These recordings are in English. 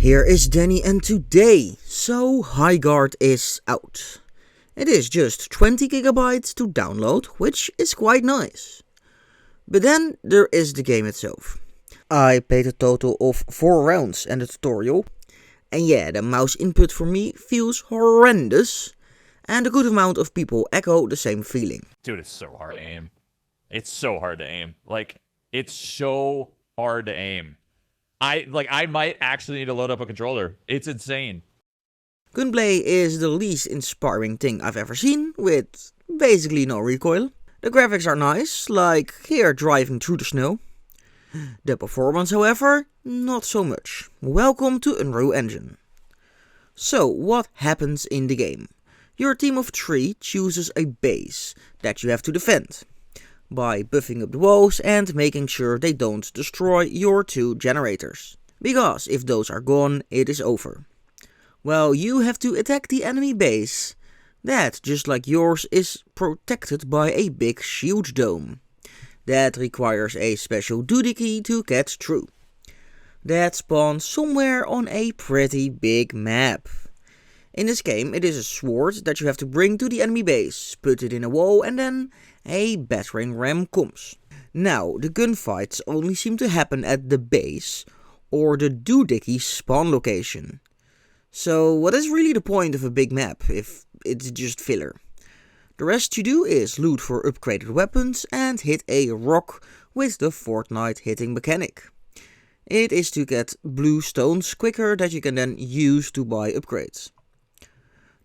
Here is Danny, and today, HIGHGUARD is out. It is just 20 gigabytes to download, which is quite nice. But then there is the game itself. I played a total of 4 rounds and a tutorial. And yeah, the mouse input for me feels horrendous. And a good amount of people echo the same feeling. Dude, it's so hard to aim. It's so hard to aim. Like, it's so hard to aim. I might actually need to load up a controller. It's insane. Gunplay is the least inspiring thing I've ever seen, with basically no recoil. The graphics are nice, like here driving through the snow. The performance, however, not so much. Welcome to Unreal Engine. So, what happens in the game? Your team of 3 chooses a base that you have to defend, by buffing up the walls and making sure they don't destroy your 2 generators. Because if those are gone, it is over. Well, you have to attack the enemy base, that, just like yours, is protected by a big shield dome. That requires a special duty key to get through. That spawns somewhere on a pretty big map. In this game, it is a sword that you have to bring to the enemy base, put it in a wall, and then a battering ram comes. Now, the gunfights only seem to happen at the base or the doohickey spawn location. So, what is really the point of a big map if it's just filler? The rest you do is loot for upgraded weapons and hit a rock with the Fortnite hitting mechanic. It is to get blue stones quicker that you can then use to buy upgrades.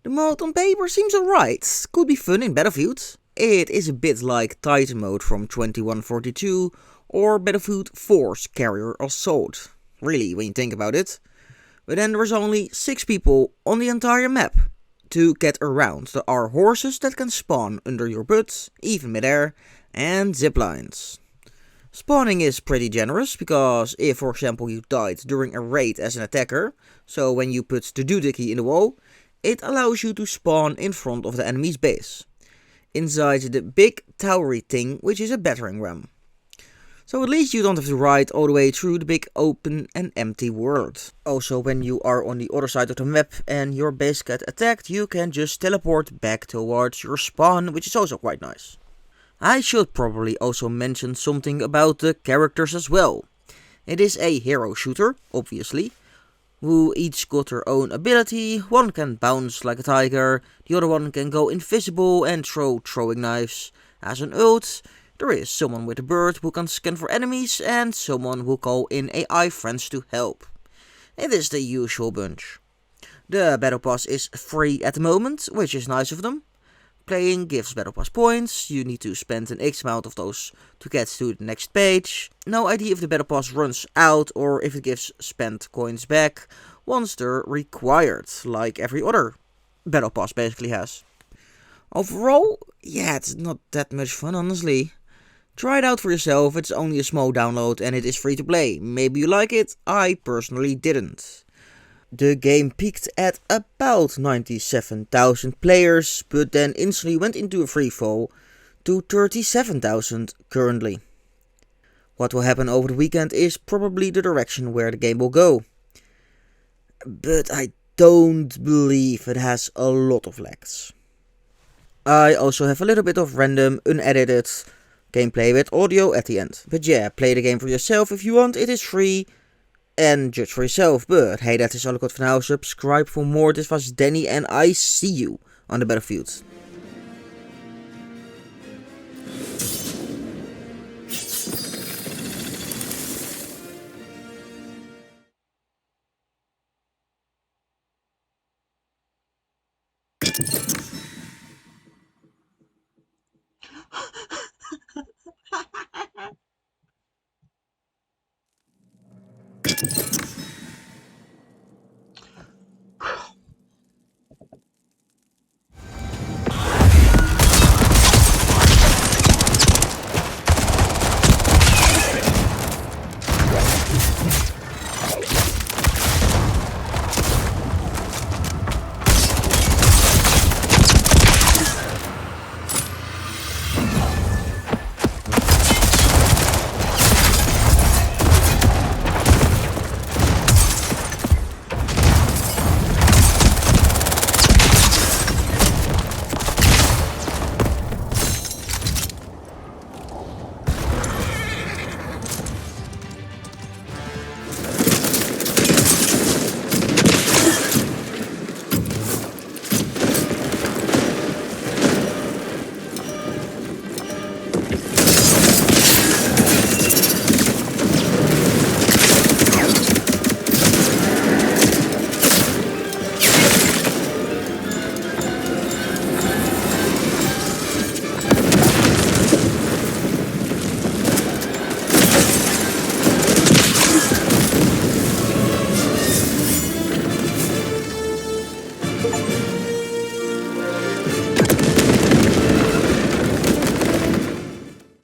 The mode on paper seems alright, could be fun in Battlefield. It is a bit like Titan mode from 2142 or Battlefield 4's Carrier Assault. Really, when you think about it. But then there is only 6 people on the entire map. To get around, there are horses that can spawn under your butt, even midair, and ziplines. Spawning is pretty generous, because if for example you died during a raid as an attacker, so when you put the doohickey in the wall, it allows you to spawn in front of the enemy's base, inside the big towery thing, which is a battering ram. So at least you don't have to ride all the way through the big open and empty world. Also, when you are on the other side of the map and your base gets attacked, you can just teleport back towards your spawn, which is also quite nice. I should probably also mention something about the characters as well. It is a hero shooter, obviously, who each got their own ability. One can bounce like a tiger, the other one can go invisible and throw throwing knives. As an ult, there is someone with a bird who can scan for enemies and someone who call in AI friends to help. It is the usual bunch. The Battle Pass is free at the moment, which is nice of them. Playing gives Battle Pass points, you need to spend an X amount of those to get to the next page. No idea if the Battle Pass runs out or if it gives spent coins back once they're required, like every other Battle Pass basically has. Overall, yeah, it's not that much fun, honestly. Try it out for yourself, it's only a small download and it is free to play. Maybe you like it, I personally didn't. The game peaked at about 97,000 players, but then instantly went into a freefall to 37,000 currently. What will happen over the weekend is probably the direction where the game will go. But I don't believe it has a lot of lags. I also have a little bit of random, unedited gameplay with audio at the end. But yeah, play the game for yourself if you want, it is free. En judge for yourself, but hey, dat is all ik had voor now. Subscribe for more. This was Danny and I see you on the battlefield.